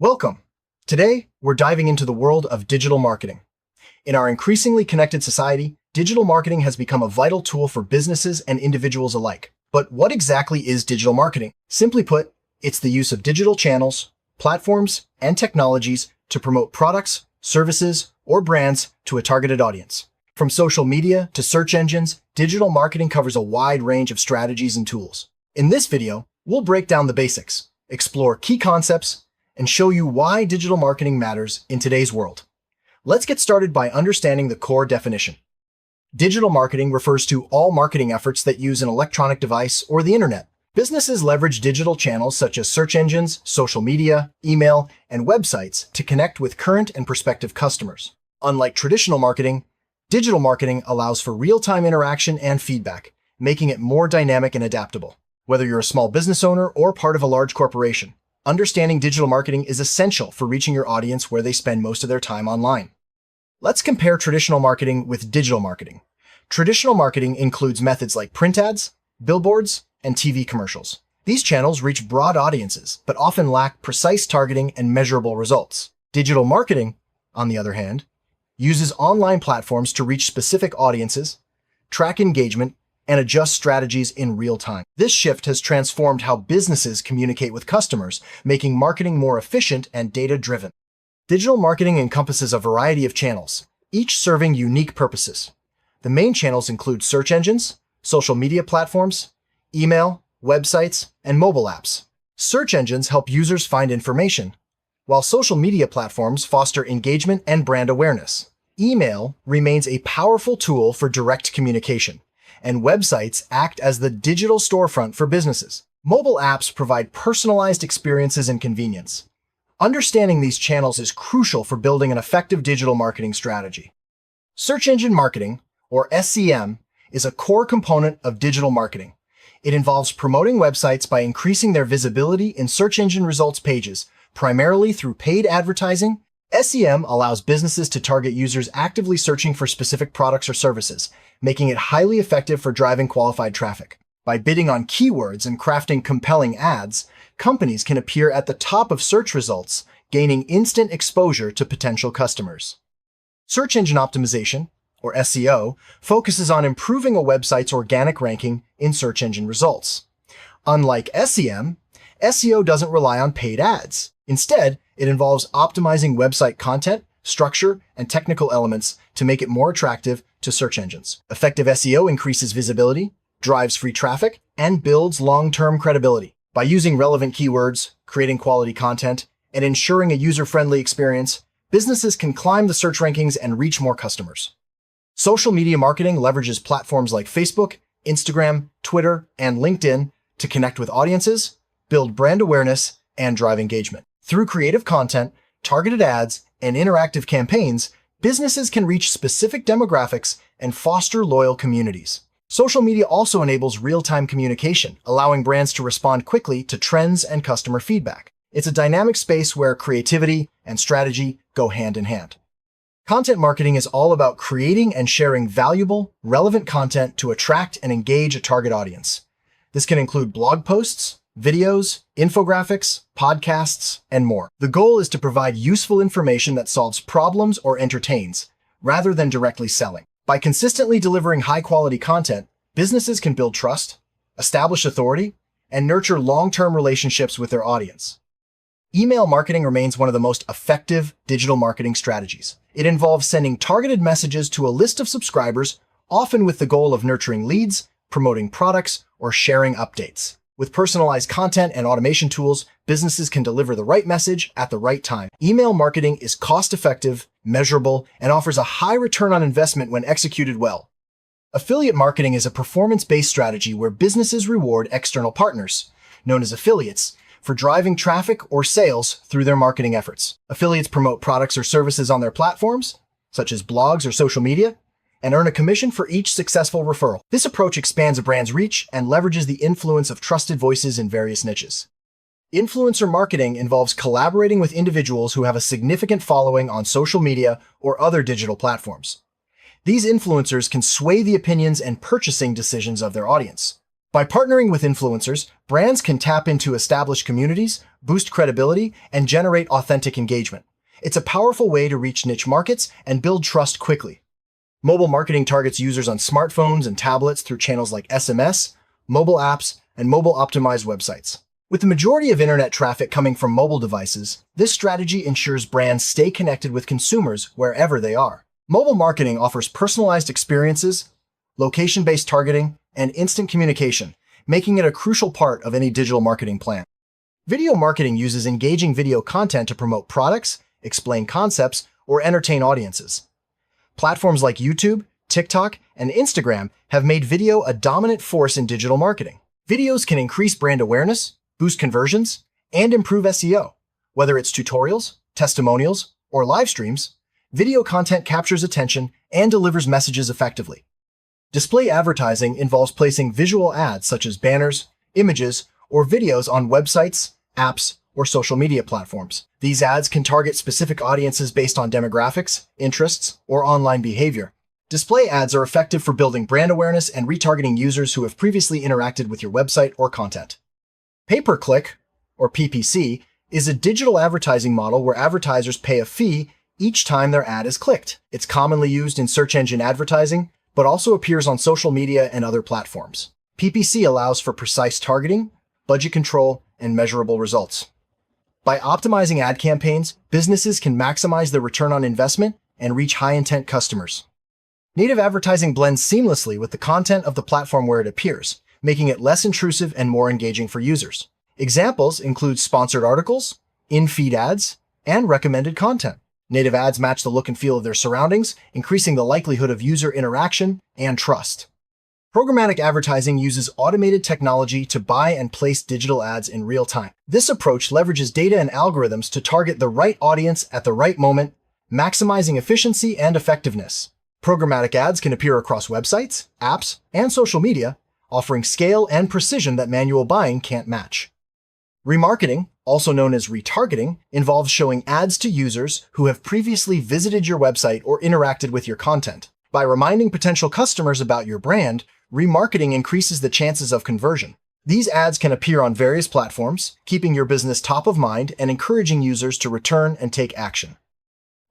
Welcome! Today, we're diving into the world of digital marketing. In our increasingly connected society, digital marketing has become a vital tool for businesses and individuals alike. But what exactly is digital marketing? Simply put, it's the use of digital channels, platforms, and technologies to promote products, services, or brands to a targeted audience. From social media to search engines, digital marketing covers a wide range of strategies and tools. In this video, we'll break down the basics, explore key concepts, and show you why digital marketing matters in today's world. Let's get started by understanding the core definition. Digital marketing refers to all marketing efforts that use an electronic device or the internet. Businesses leverage digital channels such as search engines, social media, email, and websites to connect with current and prospective customers. Unlike traditional marketing, digital marketing allows for real-time interaction and feedback, making it more dynamic and adaptable. Whether you're a small business owner or part of a large corporation, understanding digital marketing is essential for reaching your audience where they spend most of their time online. Let's compare traditional marketing with digital marketing. Traditional marketing includes methods like print ads, billboards, and TV commercials. These channels reach broad audiences, but often lack precise targeting and measurable results. Digital marketing, on the other hand, uses online platforms to reach specific audiences, track engagement, and adjust strategies in real time. This shift has transformed how businesses communicate with customers, making marketing more efficient and data-driven. Digital marketing encompasses a variety of channels, each serving unique purposes. The main channels include search engines, social media platforms, email, websites, and mobile apps. Search engines help users find information, while social media platforms foster engagement and brand awareness. Email remains a powerful tool for direct communication, and websites act as the digital storefront for businesses. Mobile apps provide personalized experiences and convenience. Understanding these channels is crucial for building an effective digital marketing strategy. Search engine marketing, or SEM, is a core component of digital marketing. It involves promoting websites by increasing their visibility in search engine results pages, primarily through paid advertising. SEM allows businesses to target users actively searching for specific products or services, making it highly effective for driving qualified traffic. By bidding on keywords and crafting compelling ads, companies can appear at the top of search results, gaining instant exposure to potential customers. Search engine optimization, or SEO, focuses on improving a website's organic ranking in search engine results. Unlike SEM, SEO doesn't rely on paid ads. Instead, it involves optimizing website content, structure, and technical elements to make it more attractive to search engines. Effective SEO increases visibility, drives free traffic, and builds long-term credibility. By using relevant keywords, creating quality content, and ensuring a user-friendly experience, businesses can climb the search rankings and reach more customers. Social media marketing leverages platforms like Facebook, Instagram, Twitter, and LinkedIn to connect with audiences, build brand awareness, and drive engagement. Through creative content, targeted ads, and interactive campaigns, businesses can reach specific demographics and foster loyal communities. Social media also enables real-time communication, allowing brands to respond quickly to trends and customer feedback. It's a dynamic space where creativity and strategy go hand in hand. Content marketing is all about creating and sharing valuable, relevant content to attract and engage a target audience. This can include blog posts, videos, infographics, podcasts, and more. The goal is to provide useful information that solves problems or entertains, rather than directly selling. By consistently delivering high-quality content, businesses can build trust, establish authority, and nurture long-term relationships with their audience. Email marketing remains one of the most effective digital marketing strategies. It involves sending targeted messages to a list of subscribers, often with the goal of nurturing leads, promoting products, or sharing updates. With personalized content and automation tools, businesses can deliver the right message at the right time. Email marketing is cost-effective, measurable, and offers a high return on investment when executed well. Affiliate marketing is a performance-based strategy where businesses reward external partners, known as affiliates, for driving traffic or sales through their marketing efforts. Affiliates promote products or services on their platforms, such as blogs or social media, and earn a commission for each successful referral. This approach expands a brand's reach and leverages the influence of trusted voices in various niches. Influencer marketing involves collaborating with individuals who have a significant following on social media or other digital platforms. These influencers can sway the opinions and purchasing decisions of their audience. By partnering with influencers, brands can tap into established communities, boost credibility, and generate authentic engagement. It's a powerful way to reach niche markets and build trust quickly. Mobile marketing targets users on smartphones and tablets through channels like SMS, mobile apps, and mobile-optimized websites. With the majority of internet traffic coming from mobile devices, this strategy ensures brands stay connected with consumers wherever they are. Mobile marketing offers personalized experiences, location-based targeting, and instant communication, making it a crucial part of any digital marketing plan. Video marketing uses engaging video content to promote products, explain concepts, or entertain audiences. Platforms like YouTube, TikTok, and Instagram have made video a dominant force in digital marketing. Videos can increase brand awareness, boost conversions, and improve SEO. Whether it's tutorials, testimonials, or live streams, video content captures attention and delivers messages effectively. Display advertising involves placing visual ads such as banners, images, or videos on websites, apps, or social media platforms. These ads can target specific audiences based on demographics, interests, or online behavior. Display ads are effective for building brand awareness and retargeting users who have previously interacted with your website or content. Pay-per-click, or PPC, is a digital advertising model where advertisers pay a fee each time their ad is clicked. It's commonly used in search engine advertising, but also appears on social media and other platforms. PPC allows for precise targeting, budget control, and measurable results. By optimizing ad campaigns, businesses can maximize their return on investment and reach high-intent customers. Native advertising blends seamlessly with the content of the platform where it appears, making it less intrusive and more engaging for users. Examples include sponsored articles, in-feed ads, and recommended content. Native ads match the look and feel of their surroundings, increasing the likelihood of user interaction and trust. Programmatic advertising uses automated technology to buy and place digital ads in real time. This approach leverages data and algorithms to target the right audience at the right moment, maximizing efficiency and effectiveness. Programmatic ads can appear across websites, apps, and social media, offering scale and precision that manual buying can't match. Remarketing, also known as retargeting, involves showing ads to users who have previously visited your website or interacted with your content. By reminding potential customers about your brand, remarketing increases the chances of conversion. These ads can appear on various platforms, keeping your business top of mind and encouraging users to return and take action.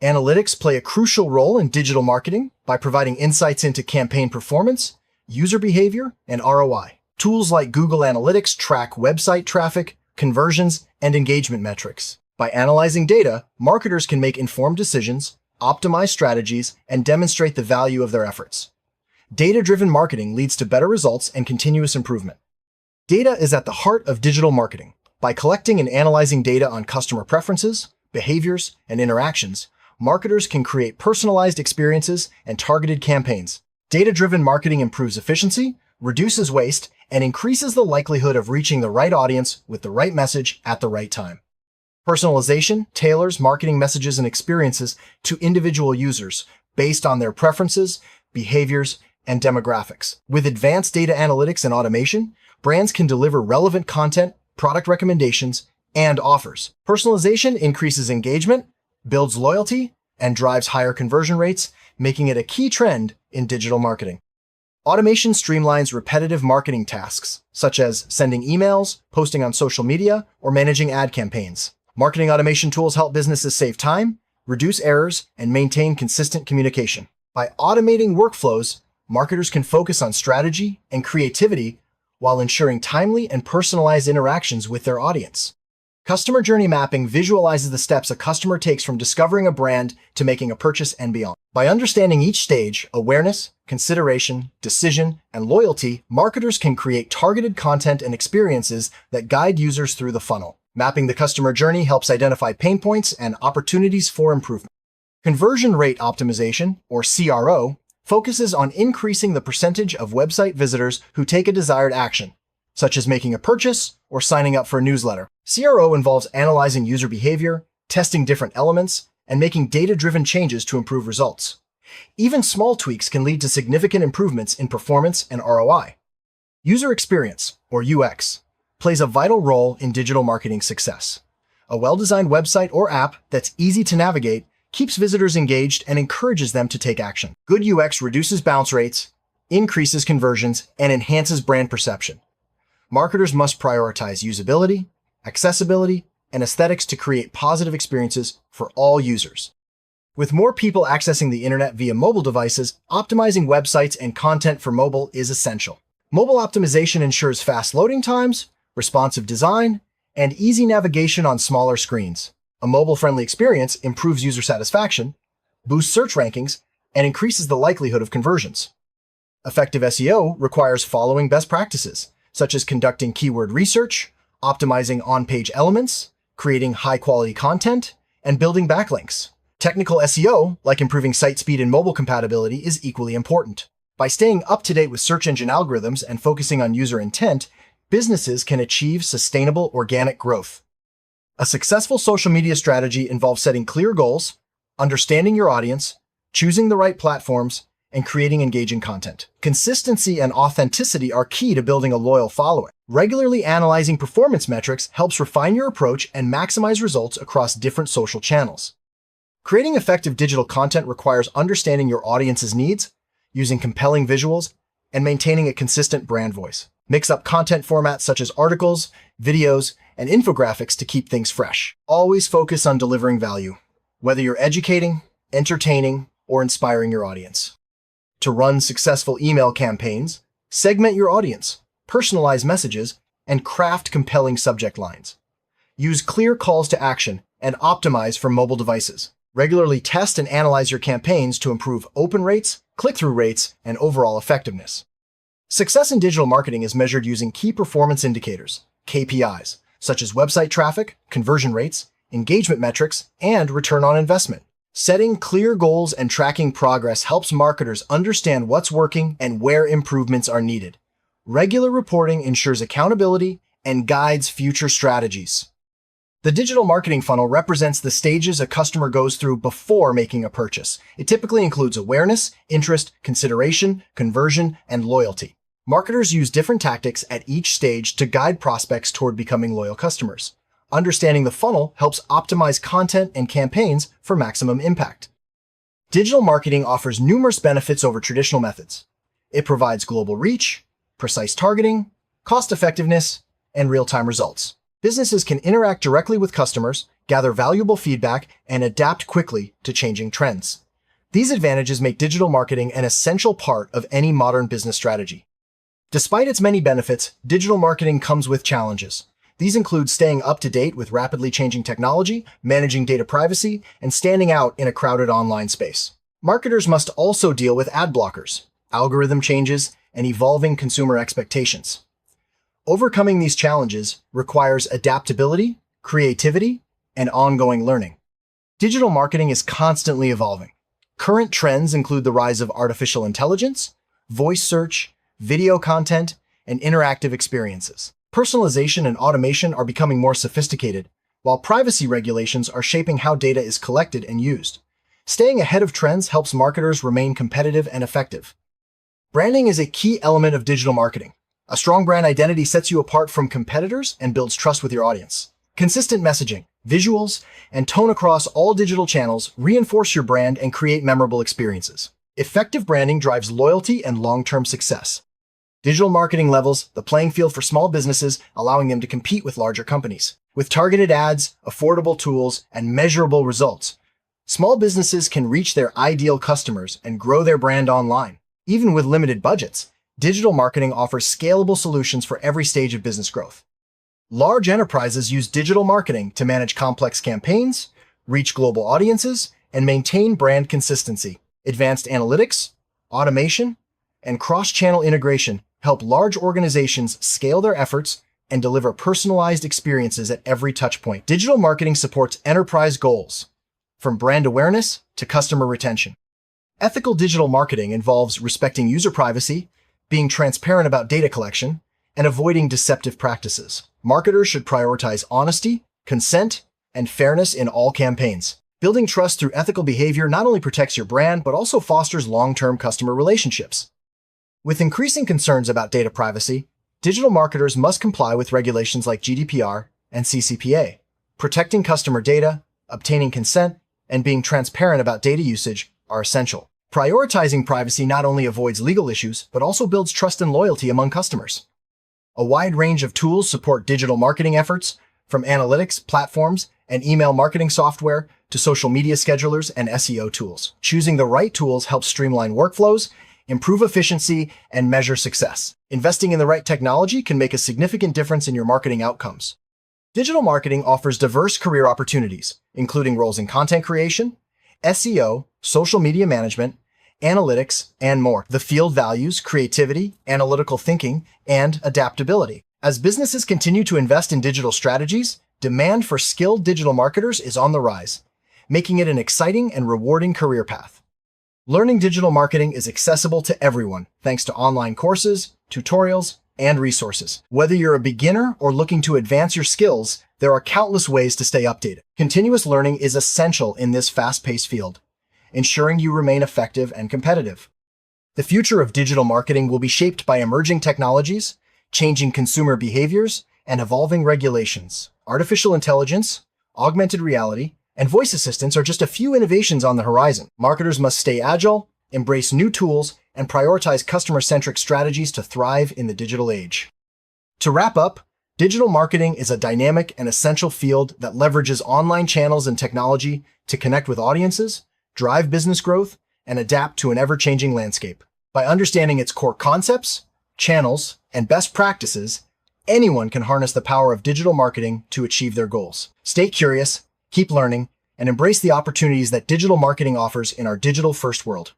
Analytics play a crucial role in digital marketing by providing insights into campaign performance, user behavior, and ROI. Tools like Google Analytics track website traffic, conversions, and engagement metrics. By analyzing data, marketers can make informed decisions, optimize strategies, and demonstrate the value of their efforts. Data-driven marketing leads to better results and continuous improvement. Data is at the heart of digital marketing. By collecting and analyzing data on customer preferences, behaviors, and interactions, marketers can create personalized experiences and targeted campaigns. Data-driven marketing improves efficiency, reduces waste, and increases the likelihood of reaching the right audience with the right message at the right time. Personalization tailors marketing messages and experiences to individual users based on their preferences, behaviors, and demographics. With advanced data analytics and automation, brands can deliver relevant content, product recommendations, and offers. Personalization increases engagement, builds loyalty, and drives higher conversion rates, making it a key trend in digital marketing. Automation streamlines repetitive marketing tasks, such as sending emails, posting on social media, or managing ad campaigns. Marketing automation tools help businesses save time, reduce errors, and maintain consistent communication. By automating workflows, marketers can focus on strategy and creativity while ensuring timely and personalized interactions with their audience. Customer journey mapping visualizes the steps a customer takes from discovering a brand to making a purchase and beyond. By understanding each stage, awareness, consideration, decision, and loyalty, marketers can create targeted content and experiences that guide users through the funnel. Mapping the customer journey helps identify pain points and opportunities for improvement. Conversion rate optimization, or CRO, focuses on increasing the percentage of website visitors who take a desired action, such as making a purchase or signing up for a newsletter. CRO involves analyzing user behavior, testing different elements, and making data-driven changes to improve results. Even small tweaks can lead to significant improvements in performance and ROI. User experience, or UX, plays a vital role in digital marketing success. A well-designed website or app that's easy to navigate keeps visitors engaged and encourages them to take action. Good UX reduces bounce rates, increases conversions, and enhances brand perception. Marketers must prioritize usability, accessibility, and aesthetics to create positive experiences for all users. With more people accessing the internet via mobile devices, optimizing websites and content for mobile is essential. Mobile optimization ensures fast loading times, responsive design, and easy navigation on smaller screens. A mobile-friendly experience improves user satisfaction, boosts search rankings, and increases the likelihood of conversions. Effective SEO requires following best practices, such as conducting keyword research, optimizing on-page elements, creating high-quality content, and building backlinks. Technical SEO, like improving site speed and mobile compatibility, is equally important. By staying up-to-date with search engine algorithms and focusing on user intent, businesses can achieve sustainable organic growth. A successful social media strategy involves setting clear goals, understanding your audience, choosing the right platforms, and creating engaging content. Consistency and authenticity are key to building a loyal following. Regularly analyzing performance metrics helps refine your approach and maximize results across different social channels. Creating effective digital content requires understanding your audience's needs, using compelling visuals, and maintaining a consistent brand voice. Mix up content formats such as articles, videos, and infographics to keep things fresh. Always focus on delivering value, whether you're educating, entertaining, or inspiring your audience. To run successful email campaigns, segment your audience, personalize messages, and craft compelling subject lines. Use clear calls to action and optimize for mobile devices. Regularly test and analyze your campaigns to improve open rates, click-through rates, and overall effectiveness. Success in digital marketing is measured using key performance indicators, KPIs, such as website traffic, conversion rates, engagement metrics, and return on investment. Setting clear goals and tracking progress helps marketers understand what's working and where improvements are needed. Regular reporting ensures accountability and guides future strategies. The digital marketing funnel represents the stages a customer goes through before making a purchase. It typically includes awareness, interest, consideration, conversion, and loyalty. Marketers use different tactics at each stage to guide prospects toward becoming loyal customers. Understanding the funnel helps optimize content and campaigns for maximum impact. Digital marketing offers numerous benefits over traditional methods. It provides global reach, precise targeting, cost-effectiveness, and real-time results. Businesses can interact directly with customers, gather valuable feedback, and adapt quickly to changing trends. These advantages make digital marketing an essential part of any modern business strategy. Despite its many benefits, digital marketing comes with challenges. These include staying up to date with rapidly changing technology, managing data privacy, and standing out in a crowded online space. Marketers must also deal with ad blockers, algorithm changes, and evolving consumer expectations. Overcoming these challenges requires adaptability, creativity, and ongoing learning. Digital marketing is constantly evolving. Current trends include the rise of artificial intelligence, voice search, video content, and interactive experiences. Personalization and automation are becoming more sophisticated, while privacy regulations are shaping how data is collected and used. Staying ahead of trends helps marketers remain competitive and effective. Branding is a key element of digital marketing. A strong brand identity sets you apart from competitors and builds trust with your audience. Consistent messaging, visuals, and tone across all digital channels reinforce your brand and create memorable experiences. Effective branding drives loyalty and long-term success. Digital marketing levels the playing field for small businesses, allowing them to compete with larger companies. With targeted ads, affordable tools, and measurable results, small businesses can reach their ideal customers and grow their brand online. Even with limited budgets, digital marketing offers scalable solutions for every stage of business growth. Large enterprises use digital marketing to manage complex campaigns, reach global audiences, and maintain brand consistency. Advanced analytics, automation, and cross-channel integration help large organizations scale their efforts and deliver personalized experiences at every touchpoint. Digital marketing supports enterprise goals, from brand awareness to customer retention. Ethical digital marketing involves respecting user privacy, being transparent about data collection, and avoiding deceptive practices. Marketers should prioritize honesty, consent, and fairness in all campaigns. Building trust through ethical behavior not only protects your brand, but also fosters long-term customer relationships. With increasing concerns about data privacy, digital marketers must comply with regulations like GDPR and CCPA. Protecting customer data, obtaining consent, and being transparent about data usage are essential. Prioritizing privacy not only avoids legal issues, but also builds trust and loyalty among customers. A wide range of tools support digital marketing efforts, from analytics, platforms, and email marketing software to social media schedulers and SEO tools. Choosing the right tools helps streamline workflows, improve efficiency, and measure success. Investing in the right technology can make a significant difference in your marketing outcomes. Digital marketing offers diverse career opportunities, including roles in content creation, SEO, social media management, analytics, and more. The field values creativity, analytical thinking, and adaptability. As businesses continue to invest in digital strategies, demand for skilled digital marketers is on the rise, making it an exciting and rewarding career path. Learning digital marketing is accessible to everyone thanks to online courses, tutorials, and resources. Whether you're a beginner or looking to advance your skills, there are countless ways to stay updated. Continuous learning is essential in this fast-paced field, ensuring you remain effective and competitive. The future of digital marketing will be shaped by emerging technologies, changing consumer behaviors, and evolving regulations. Artificial intelligence, augmented reality, and voice assistants are just a few innovations on the horizon. Marketers must stay agile, embrace new tools, and prioritize customer-centric strategies to thrive in the digital age. To wrap up, digital marketing is a dynamic and essential field that leverages online channels and technology to connect with audiences, drive business growth, and adapt to an ever-changing landscape. By understanding its core concepts, channels, and best practices, anyone can harness the power of digital marketing to achieve their goals. Stay curious, keep learning, and embrace the opportunities that digital marketing offers in our digital-first world.